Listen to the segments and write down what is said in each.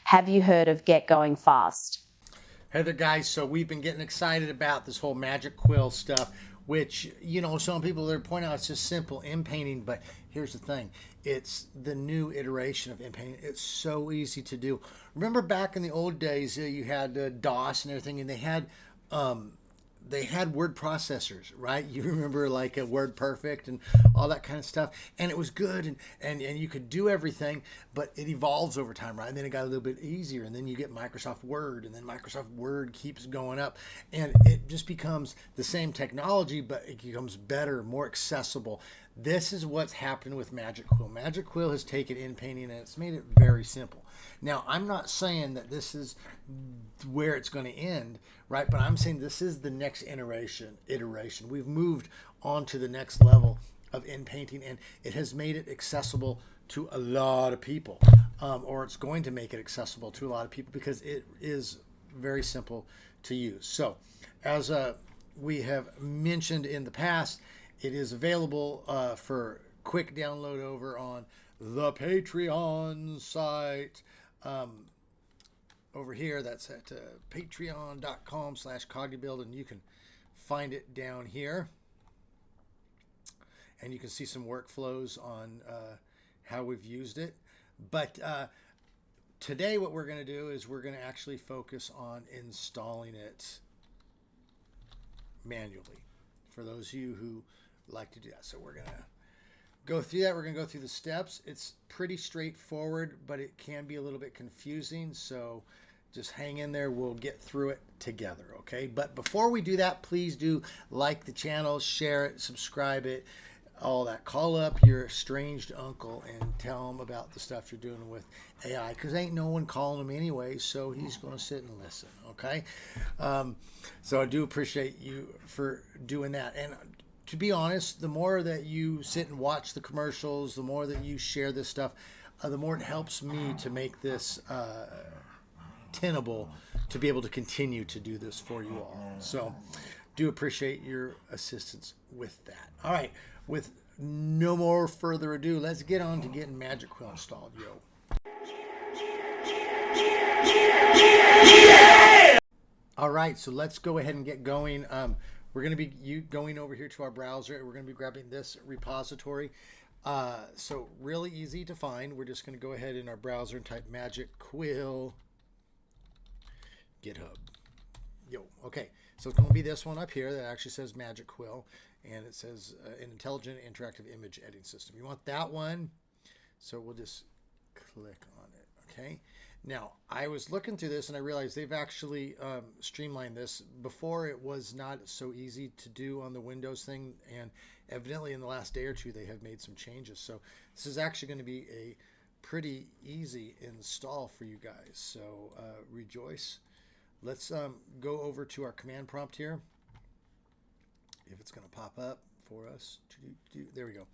Have you heard of Get Going Fast? Hey there, guys. So we've been getting excited about this whole MagicQuill stuff, which, some people are pointing out it's just simple inpainting, but here's the thing. It's the new iteration of inpainting. It's so easy to do. Remember back in the old days, you had DOS and everything, and they had word processors, right? You remember like a Word Perfect and all that kind of stuff, and it was good, and you could do everything, but it evolves over time, right? And then it got a little bit easier, and then you get Microsoft Word, and then Microsoft Word keeps going up, and it just becomes the same technology, but it becomes better, more accessible. This is what's happened with MagicQuill. MagicQuill has taken in painting and it's made it very simple. Now, I'm not saying that this is where it's going to end, right? But I'm saying this is the next iteration. We've moved on to the next level of in painting, and it has made it accessible to a lot of people, or it's going to make it accessible to a lot of people because it is very simple to use. So, as we have mentioned in the past, it is available for quick download over on the Patreon site. Over here, that's at patreon.com/cognibuild, and you can find it down here. And you can see some workflows on how we've used it. But today what we're going to do is we're going to actually focus on installing it manually for those of you who like to do that. So we're going to go through that. We're going to go through the steps. It's pretty straightforward, but it can be a little bit confusing. So just hang in there. We'll get through it together. Okay. But before we do that, please do like the channel, share it, subscribe it, all that. Call up your estranged uncle and tell him about the stuff you're doing with AI, because ain't no one calling him anyway, so he's going to sit and listen. Okay. So I do appreciate you for doing that. And to be honest, the more that you sit and watch the commercials, the more that you share this stuff, the more it helps me to make this tenable to be able to continue to do this for you all. So do appreciate your assistance with that. All right, with no more further ado, let's get on to getting MagicQuill installed, yo. All right, so let's go ahead and get going. We're going to be going over here to our browser. We're going to be grabbing this repository. So really easy to find. We're just going to go ahead in our browser and type MagicQuill GitHub. Yo, okay. So it's going to be this one up here that actually says MagicQuill, and it says an intelligent interactive image editing system. You want that one, so we'll just click on it. Okay. Now, I was looking through this and I realized they've actually streamlined this. Before, it was not so easy to do on the Windows thing, and evidently in the last day or two they have made some changes. So this is actually going to be a pretty easy install for you guys. So rejoice. Let's go over to our command prompt here, if it's going to pop up for us. There we go.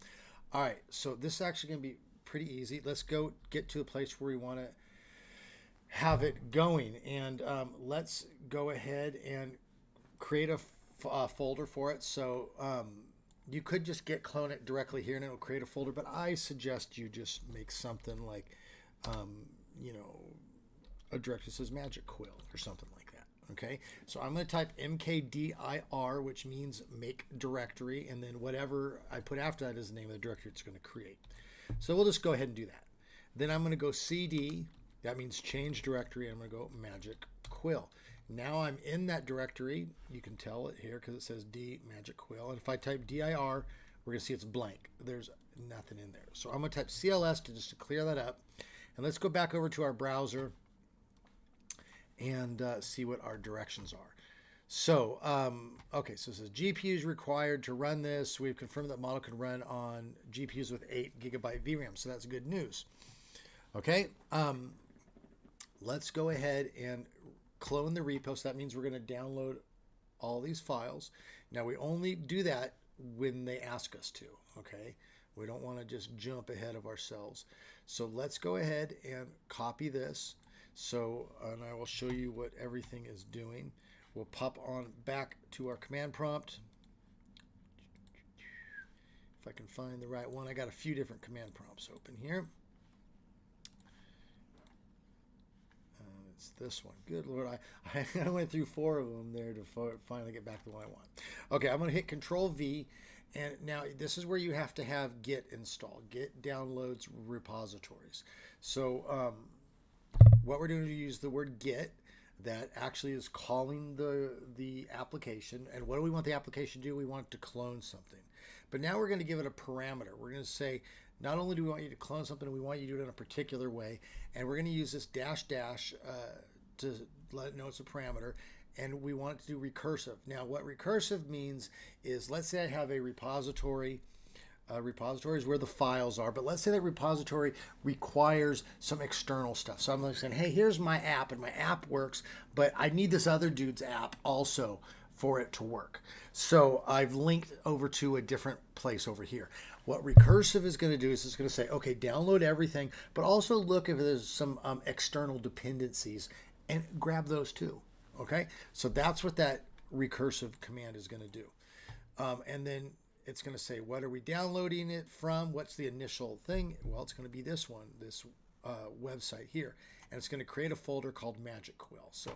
All right, so this is actually going to be pretty easy. Let's go get to a place where we want to have it going, and let's go ahead and create a folder for it. So you could just clone it directly here and it'll create a folder, but I suggest you just make something like a directory that says MagicQuill or something like that. Okay, so I'm going to type mkdir, which means make directory, and then whatever I put after that is the name of the directory it's going to create. So we'll just go ahead and do that. Then I'm going to go cd. That means change directory. I'm going to go MagicQuill. Now I'm in that directory. You can tell it here because it says D MagicQuill. And if I type dir, we're going to see it's blank. There's nothing in there. So I'm going to type cls to clear that up. And let's go back over to our browser and see what our directions are. So, okay, so it says GPUs required to run this. We've confirmed that model can run on GPUs with 8 gigabyte VRAM. So that's good news. Okay. Let's go ahead and clone the repo. So that means we're going to download all these files. Now we only do that when they ask us to, okay? We don't want to just jump ahead of ourselves. So let's go ahead and copy this. So, and I will show you what everything is doing. We'll pop on back to our command prompt. If I can find the right one. I got a few different command prompts open here. It's this one. Good Lord, I went through 4 of them there to finally get back to what I want. Okay, I'm going to hit Control V, and now this is where you have to have Git installed. Git downloads repositories. So what we're doing is use the word Git. That actually is calling the application. And what do we want the application to do? We want it to clone something. But now we're going to give it a parameter. We're going to say, not only do we want you to clone something, we want you to do it in a particular way. And we're going to use this dash to let it know it's a parameter. And we want it to do recursive. Now, what recursive means is, let's say I have a repository. Repository is where the files are, but let's say that repository requires some external stuff. So I'm like saying, hey, here's my app, and my app works, but I need this other dude's app also for it to work. So I've linked over to a different place over here. What recursive is going to do is it's going to say, okay, download everything, but also look if there's some external dependencies and grab those too. Okay, so that's what that recursive command is going to do. And then it's going to say, what are we downloading it from? What's the initial thing? Well, it's going to be this one, this website here. And it's going to create a folder called MagicQuill. So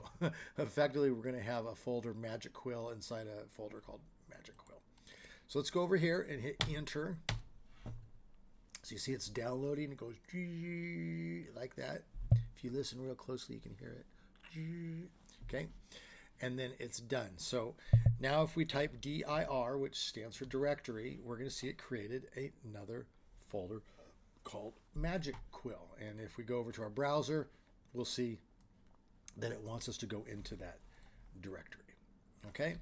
effectively, we're going to have a folder MagicQuill inside a folder called MagicQuill. So let's go over here and hit enter. So you see it's downloading. It goes like that. If you listen real closely, you can hear it. Okay. And then it's done. So now if we type dir, which stands for directory, we're going to see it created another folder called MagicQuill. And if we go over to our browser, we'll see that it wants us to go into that directory. Okay,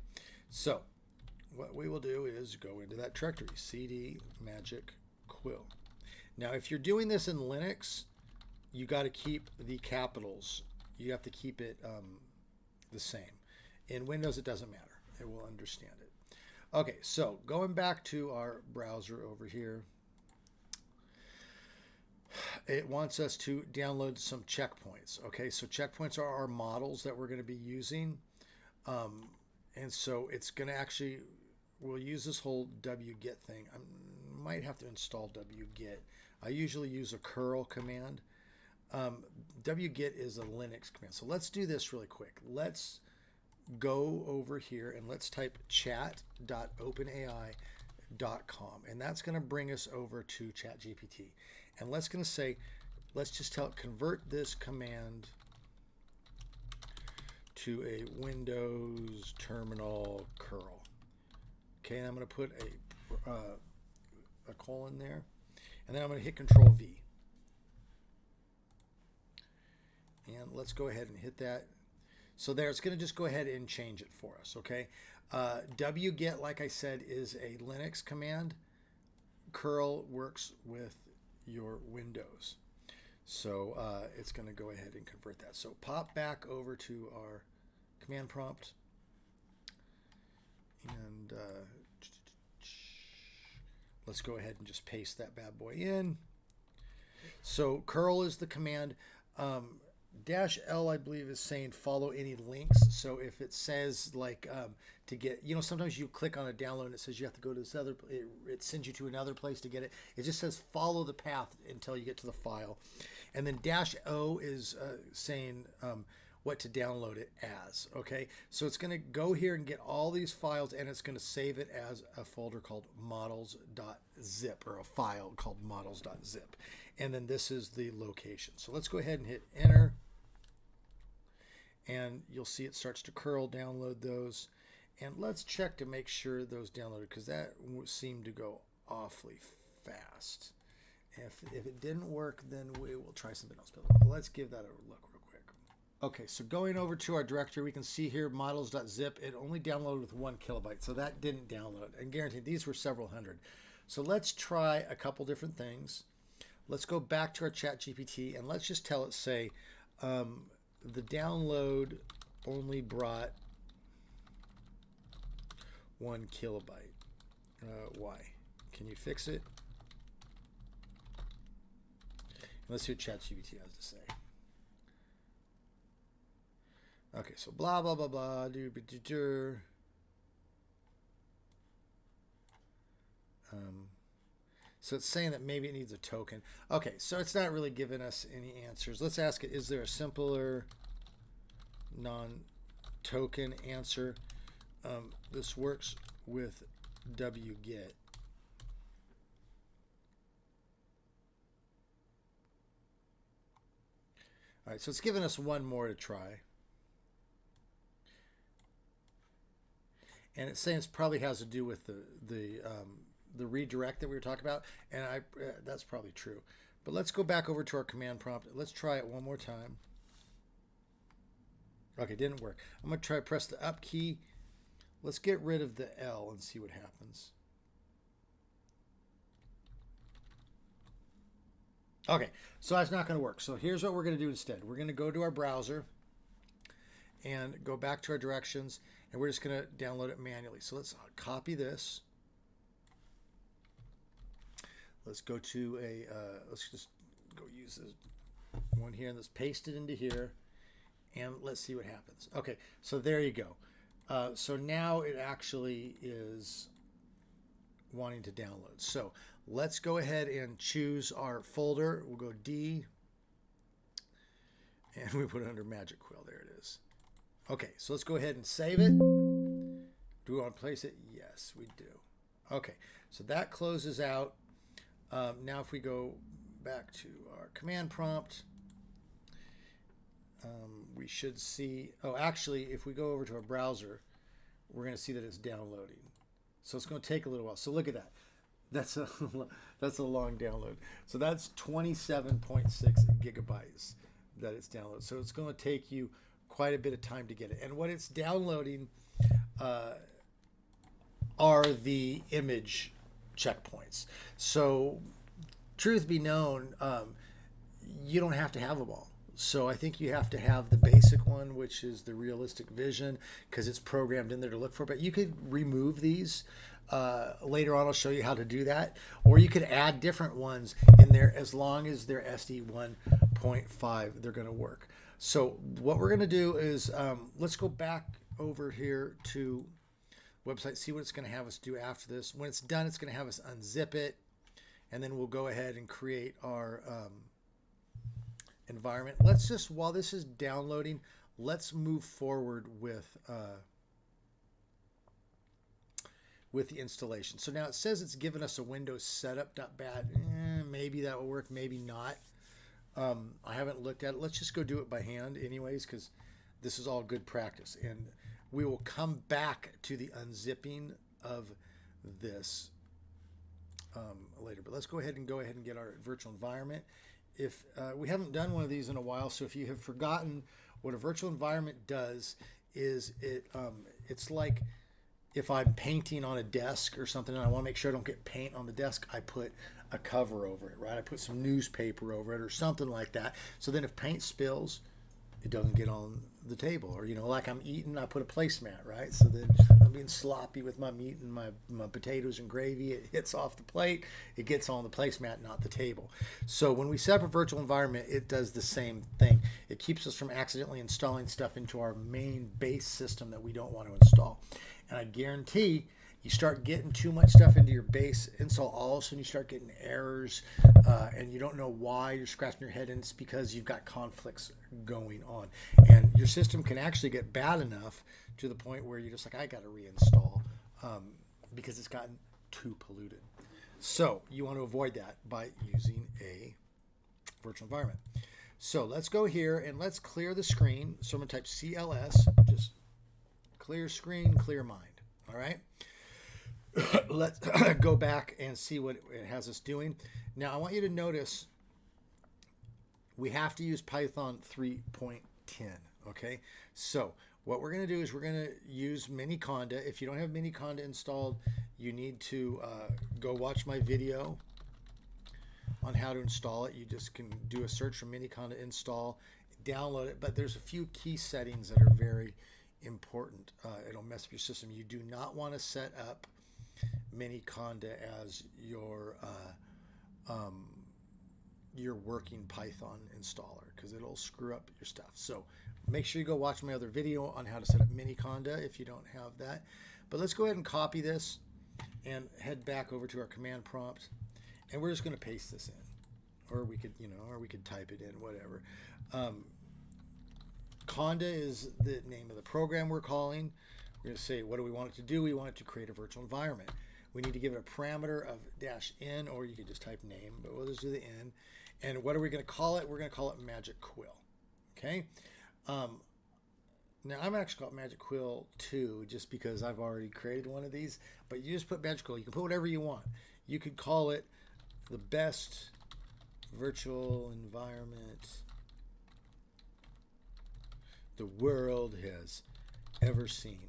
so what we will do is go into that directory, cd MagicQuill. Now, if you're doing this in Linux, you got to keep the capitals. You have to keep it the same. In Windows, it doesn't matter. It will understand it. Okay, so going back to our browser over here, it wants us to download some checkpoints. Okay, so checkpoints are our models that we're going to be using. And so it's going to actually, we'll use this whole wget thing. I might have to install wget. I usually use a curl command. Wget is a Linux command. So let's do this really quick. Let's go over here and let's type chat.openai.com, and that's going to bring us over to ChatGPT. And let's say, let's just tell it, convert this command to a Windows terminal curl. Okay, and I'm going to put a colon there, and then I'm going to hit Control V. And let's go ahead and hit that. So there, it's going to just go ahead and change it for us, okay? wget, like I said, is a Linux command. Curl works with your Windows. So it's going to go ahead and convert that. So pop back over to our command prompt. And let's go ahead and just paste that bad boy in. So curl is the command. -L, I believe, is saying follow any links. So if it says like to get, you know, sometimes you click on a download and it says you have to go to this other, it sends you to another place to get it. It just says follow the path until you get to the file. And then -O is saying what to download it as. Okay, so it's going to go here and get all these files, and it's going to save it as a folder called models.zip, or a file called models.zip. And then this is the location. So let's go ahead and hit enter, and you'll see it starts to curl, download those. And let's check to make sure those downloaded, because that seemed to go awfully fast. If it didn't work, then we will try something else. But let's give that a look real quick. Okay, so going over to our directory, we can see here models.zip. It only downloaded with 1 kilobyte, so that didn't download. And guaranteed, these were several hundred. So let's try a couple different things. Let's go back to our ChatGPT, and let's just tell it, say, the download only brought 1 kilobyte. Why? Can you fix it? Let's see what ChatGPT has to say. Okay, so blah, blah, blah, blah, so it's saying that maybe it needs a token. Okay, so it's not really giving us any answers. Let's ask it, is there a simpler non-token answer. This works with wget. All right, so it's given us one more to try. And it's saying it probably has to do with the redirect that we were talking about, and that's probably true. But let's go back over to our command prompt. Let's try it one more time. Okay, didn't work. I'm going to try press the up key. Let's get rid of the L and see what happens. Okay, so that's not going to work. So here's what we're going to do instead. We're going to go to our browser and go back to our directions, and we're just going to download it manually. So let's copy this. Let's go to let's just go use this one here, and let's paste it into here, and let's see what happens. Okay, so there you go. So now it actually is wanting to download. So let's go ahead and choose our folder. We'll go D, and we put it under MagicQuill. There it is. Okay, so let's go ahead and save it. Do we want to place it? Yes, we do. Okay, so that closes out. Now if we go back to our command prompt, we should see, oh, actually, if we go over to our browser, we're going to see that it's downloading. So it's going to take a little while. So look at that. That's a long download. So that's 27.6 gigabytes that it's downloaded. So it's going to take you quite a bit of time to get it. And what it's downloading are the image checkpoints. So truth be known, you don't have to have them all. So I think you have to have the basic one, which is the realistic vision, because it's programmed in there to look for. But you could remove these. Later on, I'll show you how to do that. Or you could add different ones in there as long as they're SD 1.5. They're going to work. So what we're going to do is let's go back over here to website, see what it's going to have us do after this. When it's done, it's going to have us unzip it, and then we'll go ahead and create our environment. Let's just, while this is downloading, let's move forward with the installation. So now it says it's given us a Windows setup.bat. Maybe that will work, maybe not. I haven't looked at it. Let's just go do it by hand anyways, because this is all good practice. And we will come back to the unzipping of this later. But let's go ahead and get our virtual environment. If we haven't done one of these in a while, so if you have forgotten what a virtual environment does, is it's like if I'm painting on a desk or something and I want to make sure I don't get paint on the desk, I put a cover over it, right? I put some newspaper over it or something like that. So then if paint spills, it doesn't get on the table. Or, you know, like I'm eating, I put a placemat, right? So then I'm being sloppy with my meat and my potatoes and gravy. It hits off the plate. It gets on the placemat, not the table. So when we set up a virtual environment, it does the same thing. It keeps us from accidentally installing stuff into our main base system that we don't want to install. And I guarantee you start getting too much stuff into your base install, all of a sudden you start getting errors and you don't know why. You're scratching your head, and it's because you've got conflicts going on. And your system can actually get bad enough to the point where you're just like, I got to reinstall because it's gotten too polluted. So you want to avoid that by using a virtual environment. So let's go here and let's clear the screen. So I'm going to type CLS, just clear screen, clear mind. All right. Let's go back and see what it has us doing. Now I want you to notice we have to use Python 3.10. Okay, so what we're going to do is we're going to use Miniconda. If you don't have Miniconda installed, you need to go watch my video on how to install it. You just can do a search for Miniconda install, download it, but there's a few key settings that are very important. It'll mess up your system. You do not want to set up Miniconda as your working Python installer, because it'll screw up your stuff. So make sure you go watch my other video on how to set up Miniconda if you don't have that. But let's go ahead and copy this and head back over to our command prompt, and we're just going to paste this in, or we could, or we could type it in, whatever. Conda is the name of the program we're calling. We're going to say, what do we want it to do? We want it to create a virtual environment. We need to give it a parameter of -n, or you could just type name, but we'll just do the n. And what are we going to call it? We're going to call it MagicQuill. Okay. Now I'm actually called MagicQuill 2 just because I've already created one of these. But you just put MagicQuill. You can put whatever you want. You could call it the best virtual environment the world has ever seen.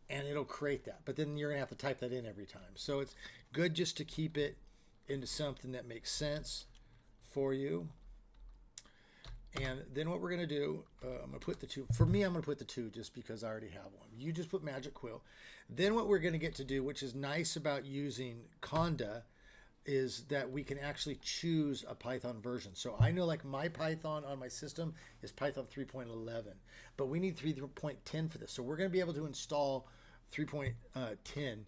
And it'll create that. But then you're going to have to type that in every time. So it's good just to keep it into something that makes sense for you. And then what we're going to do, I'm going to put the 2. For me, I'm going to put the 2 just because I already have one. You just put MagicQuill. Then what we're going to get to do, which is nice about using Conda, is that we can actually choose a Python version. So I know like my Python on my system is Python 3.11, but we need 3.10 for this. So we're going to be able to install 3.10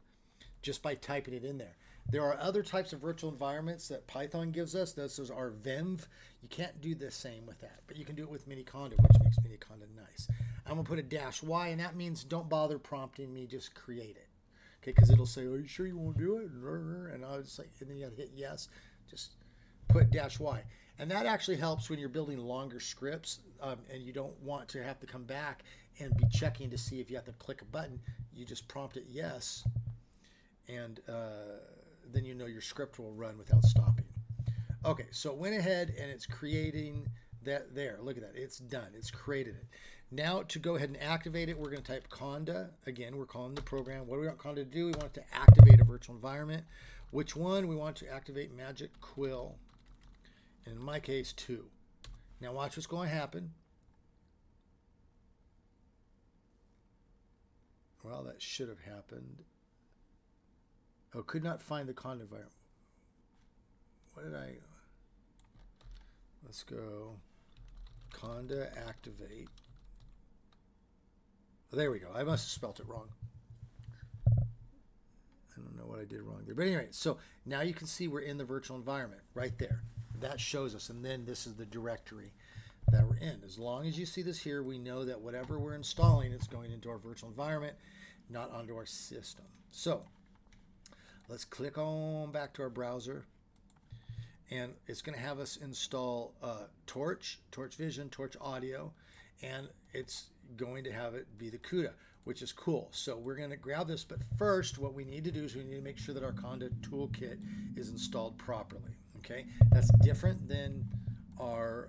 just by typing it in there. There are other types of virtual environments that Python gives us. Those are venv. You can't do the same with that, but you can do it with Miniconda, which makes Miniconda nice. I'm going to put a -y, and that means don't bother prompting me, just create it. Okay, because it'll say, are you sure you won't do it? And I'll just like, and then you have to hit yes. Just put -y. And that actually helps when you're building longer scripts and you don't want to have to come back and be checking to see if you have to click a button. You just prompt it yes, and then you know your script will run without stopping. Okay, so it went ahead and it's creating that there. Look at that. It's done. It's created it. Now to go ahead and activate it, we're going to type Conda. Again, we're calling the program. What do we want Conda to do? We want it to activate a virtual environment. Which one? We want to activate MagicQuill. In my case, 2. Now watch what's going to happen. Well, that should have happened. Oh, could not find the Conda environment. What did I... Let's go. Conda activate. Oh, there we go. I must have spelt it wrong. I don't know what I did wrong there. But anyway, so now you can see we're in the virtual environment right there. That shows us. And then this is the directory that we're in. As long as you see this here, we know that whatever we're installing, it's going into our virtual environment, not onto our system. So let's click on back to our browser. And it's going to have us install Torch, Torch Vision, Torch Audio, and it's going to have it be the CUDA, which is cool. So we're going to grab this, but first what we need to do is we need to make sure that our Conda toolkit is installed properly. Okay, that's different than our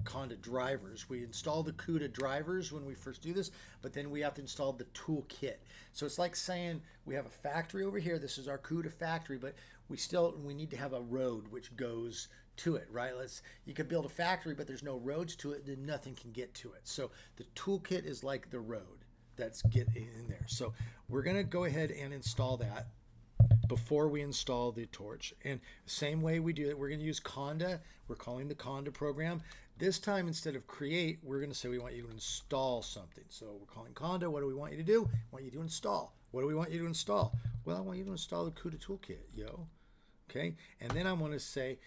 Conda drivers. We install the CUDA drivers when we first do this, but then we have to install the toolkit. So it's like saying we have a factory over here. This is our CUDA factory, but we need to have a road which goes to it, right? You could build a factory, but there's no roads to it, then nothing can get to it. So the toolkit is like the road that's getting in there. So we're going to go ahead and install that before we install the Torch. And the same way we do it, we're going to use Conda. We're calling the Conda program. This time, instead of create, we're going to say we want you to install something. So we're calling Conda. What do we want you to do? We want you to install. What do we want you to install? Well, I want you to install the CUDA toolkit, yo. Okay? And then I want to say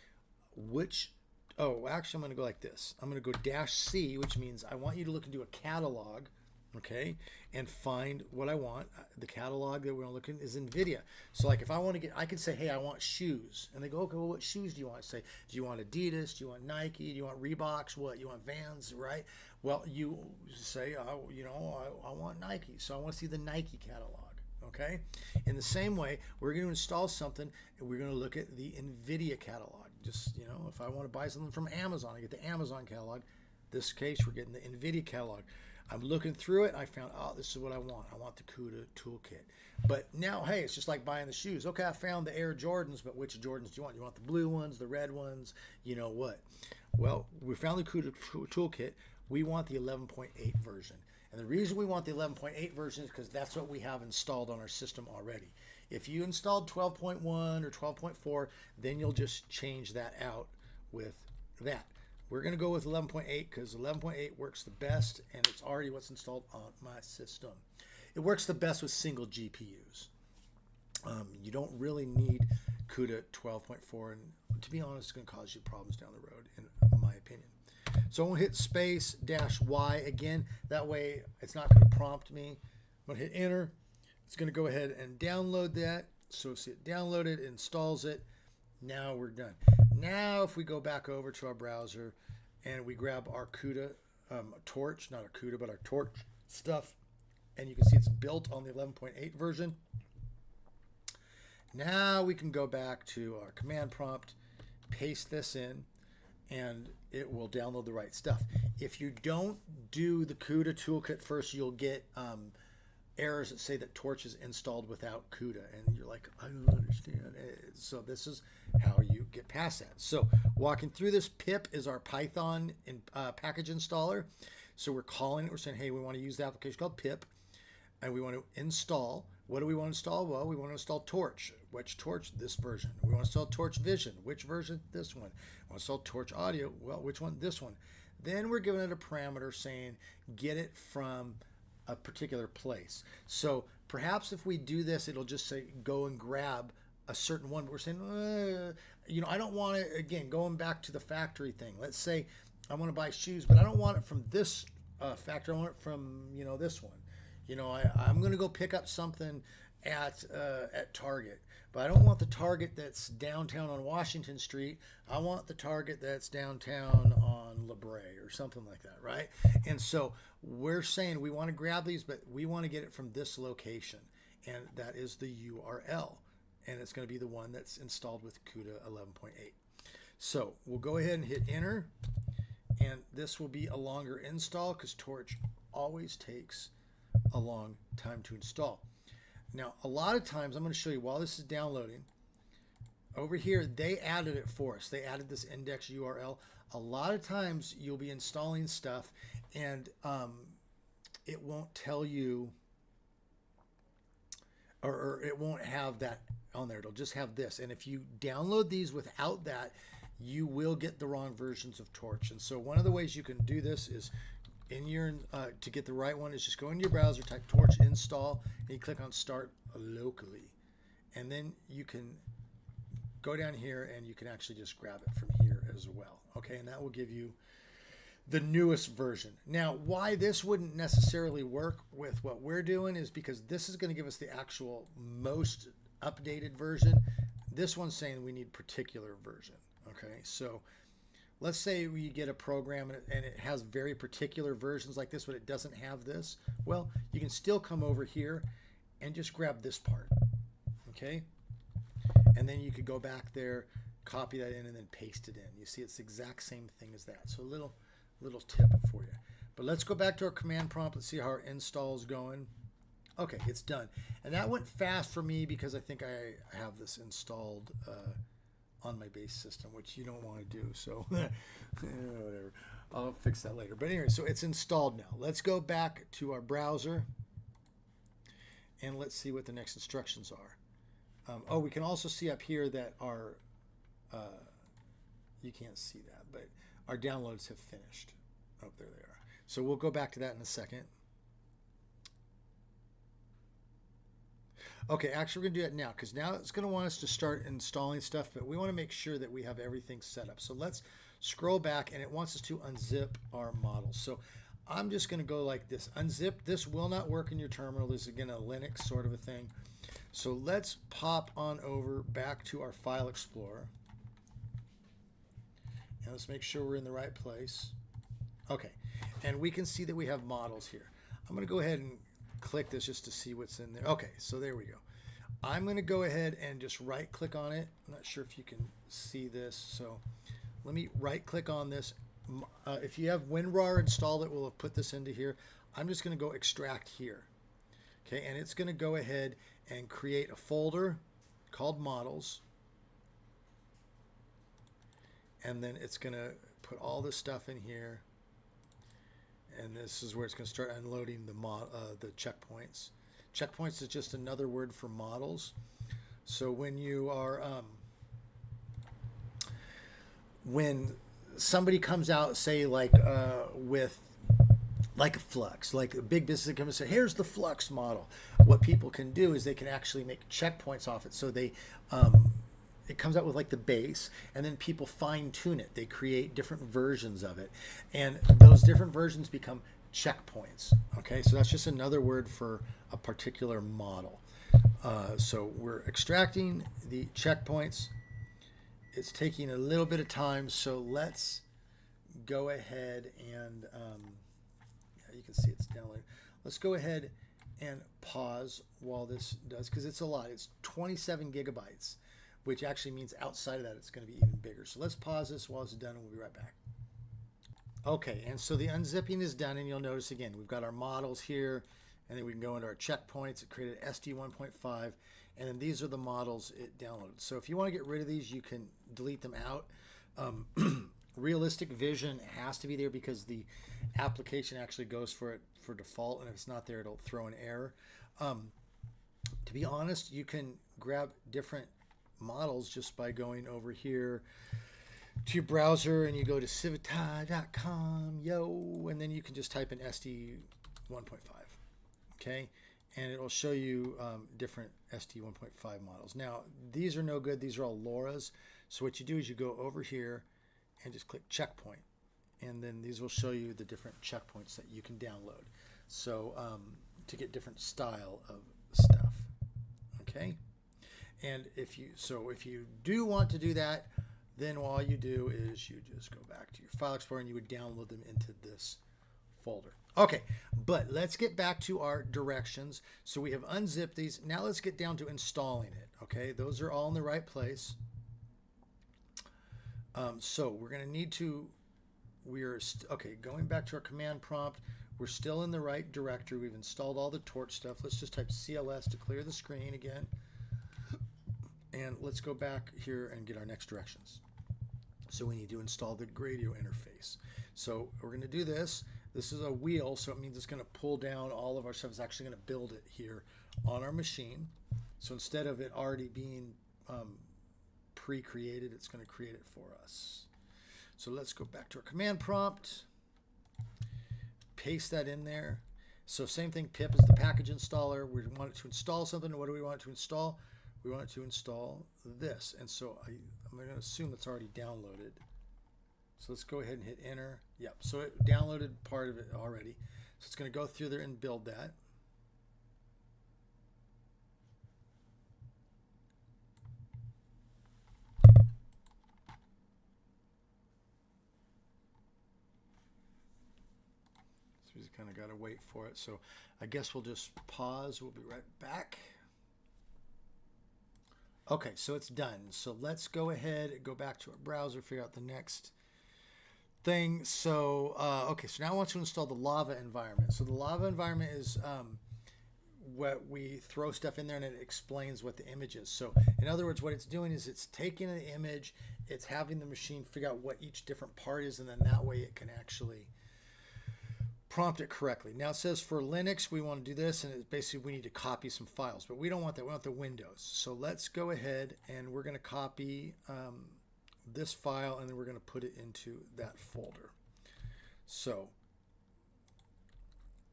which, oh, actually I'm going to go like this. I'm going to go -C, which means I want you to look into a catalog, okay, and find what I want. The catalog that we're looking is NVIDIA. So like if I want to get, I can say, hey, I want shoes. And they go, okay, well, what shoes do you want? Say, do you want Adidas? Do you want Nike? Do you want Reeboks? What? You want Vans, right? Well, you say, I want Nike. So I want to see the Nike catalog. Okay. In the same way, we're going to install something and we're going to look at the NVIDIA catalog. Just, if I want to buy something from Amazon, I get the Amazon catalog. This case, we're getting the NVIDIA catalog. I'm looking through it. I found, oh, this is what I want. I want the CUDA toolkit. But now, hey, it's just like buying the shoes. Okay, I found the Air Jordans, but which Jordans do you want? You want the blue ones, the red ones, you know what? Well, we found the CUDA toolkit. We want the 11.8 version. And the reason we want the 11.8 version is because that's what we have installed on our system already. If you installed 12.1 or 12.4, then you'll just change that out with that. We're going to go with 11.8 because 11.8 works the best, and it's already what's installed on my system. It works the best with single GPUs. You don't really need CUDA 12.4, and to be honest, it's going to cause you problems down the road, in my opinion. So I'm going to hit space -Y again. That way it's not going to prompt me. I'm going to hit enter. It's going to go ahead and download that. So see it downloaded, installs it. Now we're done. Now if we go back over to our browser and we grab our CUDA torch, not our CUDA, but our torch stuff, and you can see it's built on the 11.8 version. Now we can go back to our command prompt, paste this in, and it will download the right stuff. If you don't do the CUDA toolkit first, you'll get errors that say that Torch is installed without CUDA, and you're like, I don't understand. So this is how you get past that. So walking through this, pip is our Python package installer. So we're calling it, we're saying, hey, we want to use the application called pip, and we want to install. What do we want to install? Well, we want to install Torch. Which Torch? This version. We want to install Torch Vision. Which version? This one. We want to install Torch Audio. Well, which one? This one. Then we're giving it a parameter saying, get it from a particular place. So perhaps if we do this, it'll just say, go and grab a certain one. But we're saying, you know, I don't want it, again, going back to the factory thing. Let's say I want to buy shoes, but I don't want it from this factory. I want it from, you know, this one. You know, I'm going to go pick up something at Target, but I don't want the Target that's downtown on Washington Street. I want the Target that's downtown on La Brea or something like that, right? And so we're saying we want to grab these, but we want to get it from this location, and that is the URL, and it's going to be the one that's installed with CUDA 11.8. So we'll go ahead and hit enter, and this will be a longer install because Torch always takes a long time to install. Now, a lot of times, I'm going to show you while this is downloading, over here, they added it for us. They added this index URL. A lot of times, you'll be installing stuff, and it won't tell you, or it won't have that on there. It'll just have this. And if you download these without that, you will get the wrong versions of Torch. And so one of the ways you can do this is in your to get the right one is just go into your browser, type Torch install, and you click on start locally, and then you can go down here and you can actually just grab it from here as well. Okay, and that will give you the newest version. Now, why this wouldn't necessarily work with what we're doing is because this is going to give us the actual most updated version. This one's saying we need particular version. Okay, so let's say we get a program and it has very particular versions like this, but it doesn't have this. Well, you can still come over here and just grab this part, okay? And then you could go back there, copy that in, and then paste it in. You see, it's the exact same thing as that. So a little tip for you. But let's go back to our command prompt. Let's see how our install is going. Okay, it's done. And that went fast for me because I think I have this installed on my base system, which you don't want to do, so whatever. I'll fix that later. But anyway, so it's installed now. Let's go back to our browser and let's see what the next instructions are. Oh, we can also see up here that our you can't see that, but our downloads have finished. Oh, there they are. So we'll go back to that in a second. Okay, actually we're going to do that now because now it's going to want us to start installing stuff, but we want to make sure that we have everything set up. So let's scroll back, and it wants us to unzip our models. So I'm just going to go like this. Unzip. This will not work in your terminal. This is, again, a Linux sort of a thing. So let's pop on over back to our File Explorer. And let's make sure we're in the right place. Okay, and we can see that we have models here. I'm going to go ahead and click this just to see what's in there. Okay, so there we go. I'm going to go ahead and just right click on it. I'm not sure if you can see this, so let me right click on this. If you have WinRAR installed, it will have put this into here. I'm just going to go extract here. Okay, and it's going to go ahead and create a folder called models, and then it's going to put all this stuff in here. And this is where it's going to start unloading the checkpoints. Checkpoints is just another word for models. So when you are, when somebody comes out, say like with like a Flux, like a big business that comes and say, here's the Flux model. What people can do is they can actually make checkpoints off it. So they, it comes out with like the base, and then people fine tune it. They create different versions of it, and those different versions become checkpoints. Okay, so that's just another word for a particular model. So we're extracting the checkpoints. It's taking a little bit of time, so let's go ahead and yeah, you can see it's downloading. Let's go ahead and pause while this does, because it's a lot. It's 27 gigabytes, which actually means outside of that it's going to be even bigger. So let's pause this while it's done, and we'll be right back. Okay, and so the unzipping is done, and you'll notice again we've got our models here, and then we can go into our checkpoints. It created SD 1.5, and then these are the models it downloaded. So if you want to get rid of these, you can delete them out. Realistic vision has to be there because the application actually goes for it for default, and if it's not there, it'll throw an error. To be honest, you can grab different models just by going over here to your browser, and you go to civitai.com, and then you can just type in SD 1.5, okay, and it'll show you different SD 1.5 models. Now, these are no good. These are all LoRa's. So what you do is you go over here and just click checkpoint, and then these will show you the different checkpoints that you can download. So to get different style of stuff, okay. And if you do want to do that, then all you do is you just go back to your file explorer and you would download them into this folder. Okay, but let's get back to our directions. So we have unzipped these. Now let's get down to installing it. Okay, those are all in the right place. So we're going to need to, okay, going back to our command prompt, we're still in the right directory. We've installed all the torch stuff. Let's just type CLS to clear the screen again. And let's go back here and get our next directions. So we need to install the Gradio interface. So we're going to do this. This is a wheel, so it means it's going to pull down all of our stuff. It's actually going to build it here on our machine. So instead of it already being pre-created, it's going to create it for us. So let's go back to our command prompt. Paste that in there. So same thing, pip is the package installer. We want it to install something. What do we want it to install? We want it to install this. And so I'm going to assume it's already downloaded. So let's go ahead and hit enter. Yep, so it downloaded part of it already. So it's going to go through there and build that. So we just kind of got to wait for it. So I guess we'll just pause. We'll be right back. Okay, so it's done. So let's go ahead and go back to our browser, figure out the next thing. So, okay, so now I want to install the LLaVA environment. So the LLaVA environment is what we throw stuff in there and it explains what the image is. So in other words, what it's doing is it's taking an image, it's having the machine figure out what each different part is, and then that way it can actually prompt it correctly. Now it says for Linux we want to do this, and it's basically we need to copy some files, but we don't want that. We want the Windows. So let's go ahead and we're going to copy this file, and then we're going to put it into that folder. So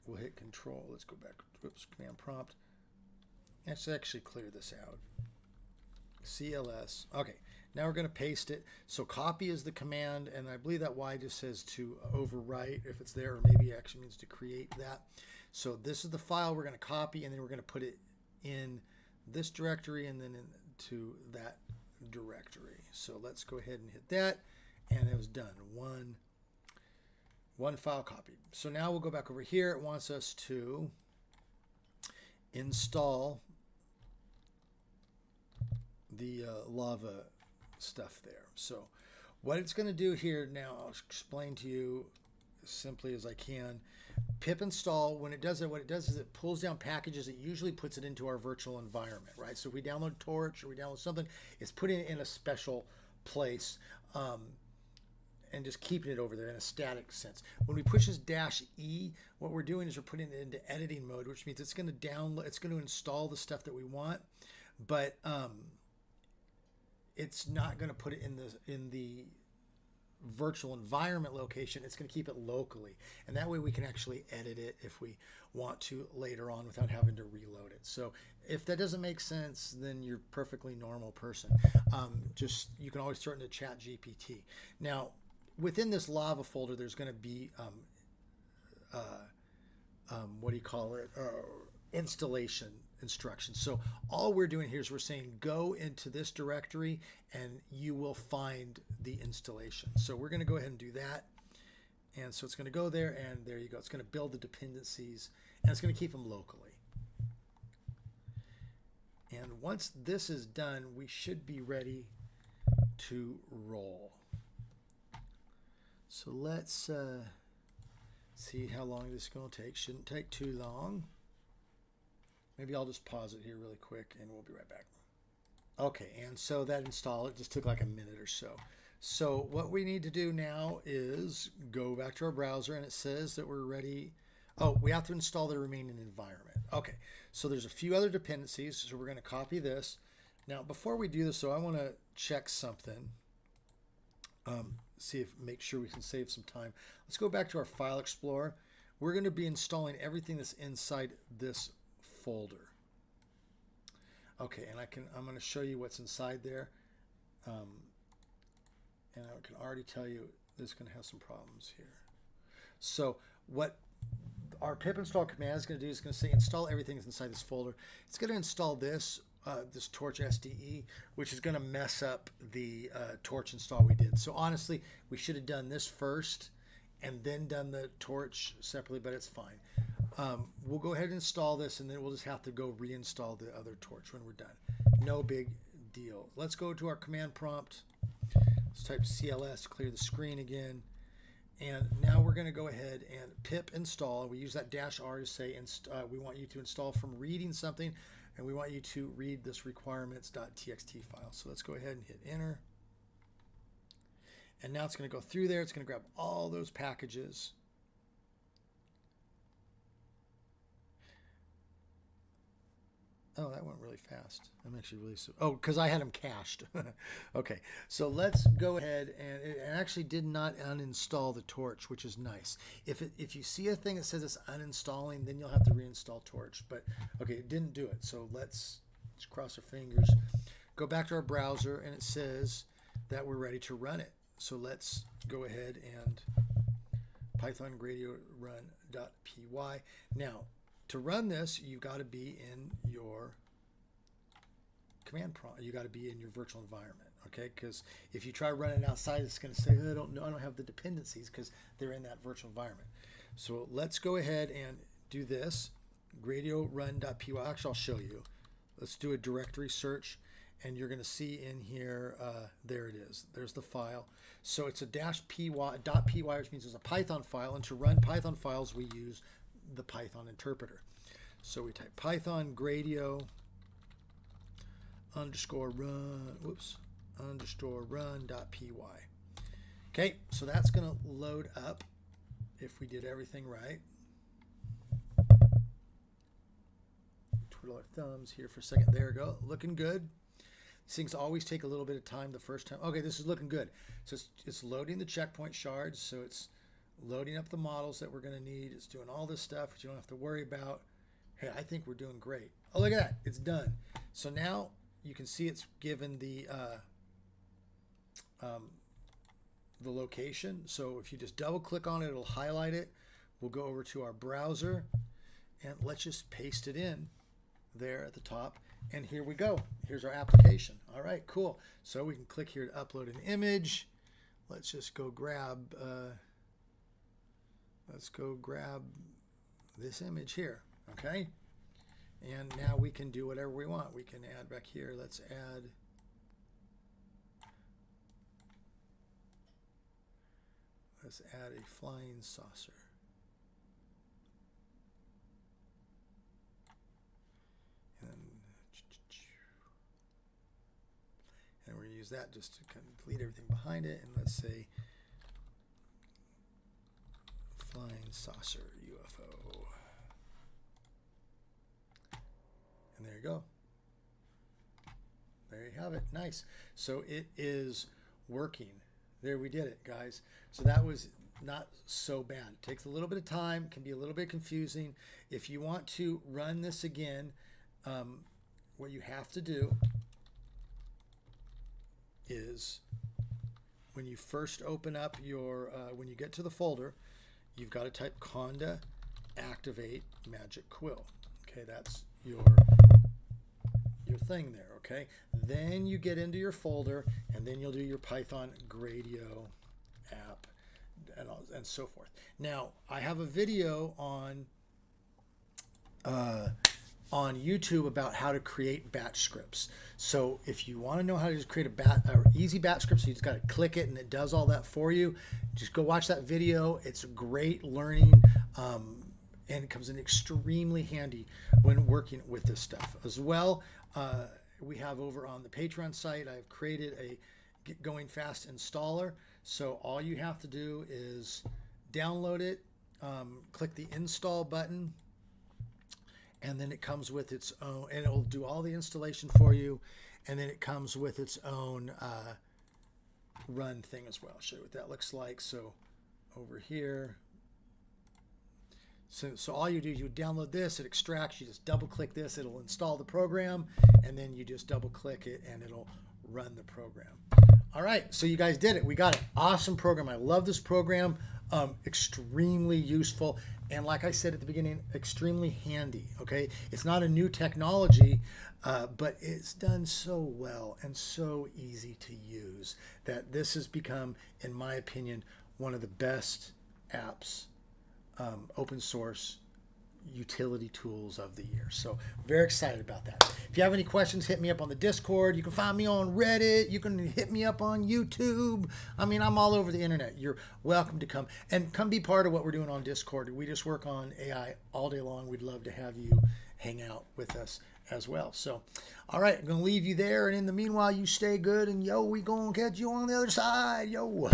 we'll hit control. Let's go back. Oops, command prompt. Let's actually clear this out. CLS. Okay, now we're going to paste it. So copy is the command, and I believe that Y just says to overwrite if it's there, or maybe it actually means to create that. So this is the file we're going to copy, and then we're going to put it in this directory and then into that directory. So let's go ahead and hit that, and it was done. One file copied. So now we'll go back over here. It wants us to install the LLaVA stuff there. So what it's going to do here now, I'll explain to you as simply as I can. Pip install, when it does it, what it does is it pulls down packages. It usually puts it into our virtual environment, right? So if we download Torch or we download something, it's putting it in a special place and just keeping it over there in a static sense. When we push this -E, what we're doing is we're putting it into editing mode, which means it's going to download, it's going to install the stuff that we want, but it's not going to put it in the virtual environment location, it's going to keep it locally. And that way we can actually edit it if we want to later on without having to reload it. So if that doesn't make sense, then you're a perfectly normal person. You can always throw it into Chat GPT. Now, within this LLaVA folder, there's going to be, installation instructions. So all we're doing here is we're saying go into this directory and you will find the installation. So we're going to go ahead and do that. And so it's going to go there, and there you go. It's going to build the dependencies, and it's going to keep them locally. And once this is done, we should be ready to roll. So let's see how long this is going to take. Shouldn't take too long. Maybe I'll just pause it here really quick, and we'll be right back. Okay, and so that install, it just took like a minute or so. So what we need to do now is go back to our browser, and it says that we're ready. Oh, we have to install the remaining environment. Okay, so there's a few other dependencies, so we're going to copy this. Now, before we do this, so I want to check something. Make sure we can save some time. Let's go back to our File Explorer. We're going to be installing everything that's inside this folder. Okay, and I'm going to show you what's inside there. And I can already tell you this is going to have some problems here. So what our pip install command is going to do is going to say install everything that's inside this folder. It's going to install this Torch SDE, which is going to mess up the Torch install we did. So honestly, we should have done this first and then done the Torch separately, but it's fine. We'll go ahead and install this, and then we'll just have to go reinstall the other Torch when we're done. No big deal. Let's go to our command prompt. Let's type CLS to clear the screen again. And now we're going to go ahead and pip install. We use that -R to say we want you to install from reading something, and we want you to read this requirements.txt file. So let's go ahead and hit enter. And now it's going to go through there. It's going to grab all those packages. Oh, that went really fast. I'm actually really because I had them cached. Okay, so let's go ahead, and it actually did not uninstall the Torch, which is nice. If you see a thing that says it's uninstalling, then you'll have to reinstall Torch. But okay, it didn't do it. So let's cross our fingers. Go back to our browser, and it says that we're ready to run it. So let's go ahead and Python Gradio run.py. Now, to run this, you've got to be in your command prompt. You got to be in your virtual environment, okay? Because if you try running outside, it's going to say, I don't know, I don't have the dependencies because they're in that virtual environment. So let's go ahead and do this. Gradio run.py. Actually, I'll show you. Let's do a directory search, and you're going to see in here, there it is. There's the file. So it's a -py, which means it's a Python file, and to run Python files, we use the Python interpreter. So we type Python Gradio _run.py. Okay, so that's going to load up if we did everything right. Twiddle our thumbs here for a second. There we go. Looking good. These things always take a little bit of time the first time. Okay, this is looking good. So it's loading the checkpoint shards. So it's loading up the models that we're going to need. It's doing all this stuff that you don't have to worry about. Hey, I think we're doing great. Oh, look at that. It's done. So now you can see it's given the location. So if you just double click on it, it'll highlight it. We'll go over to our browser, and let's just paste it in there at the top. And here we go. Here's our application. All right, cool. So we can click here to upload an image. Let's just go grab... let's go grab this image here, okay? And now we can do whatever we want. We can add back here. Let's add a flying saucer. And we're going to use that just to kind of delete everything behind it. And let's say flying saucer UFO. And there you go. There you have it. Nice. So it is working There we did it, guys. So that was not so bad. It takes a little bit of time, can be a little bit confusing. If you want to run this again, what you have to do is when you first open up your, when you get to the folder, you've got to type conda activate MagicQuill. Okay, that's your thing there. Okay, then you get into your folder, and then you'll do your Python Gradio app and so forth. Now, I have a video on YouTube about how to create batch scripts. So if you want to know how to just create a easy batch script, so you just got to click it and it does all that for you, just go watch that video. It's great learning, and it comes in extremely handy when working with this stuff. As well, we have over on the Patreon site, I've created a Get Going Fast installer. So all you have to do is download it, click the install button, and then it comes with its own, and it will do all the installation for you, and then it comes with its own run thing as well. I'll show you what that looks like. So over here, so all you do, you download this, it extracts, you just double click this, it'll install the program, and then you just double click it and it'll run the program. All right, so you guys did it. We got an awesome program. I love this program. Extremely useful, and like I said at the beginning, extremely handy. Okay, it's not a new technology, but it's done so well and so easy to use that this has become, in my opinion, one of the best apps, open source utility tools of the year. So very excited about that. If you have any questions, hit me up on the Discord. You can find me on Reddit. You can hit me up on YouTube. I mean, I'm all over the internet. You're welcome to come be part of what we're doing on Discord. We just work on AI all day long. We'd love to have you hang out with us as well. So, all right, I'm going to leave you there. And in the meanwhile, you stay good, and yo, we going to catch you on the other side. Yo.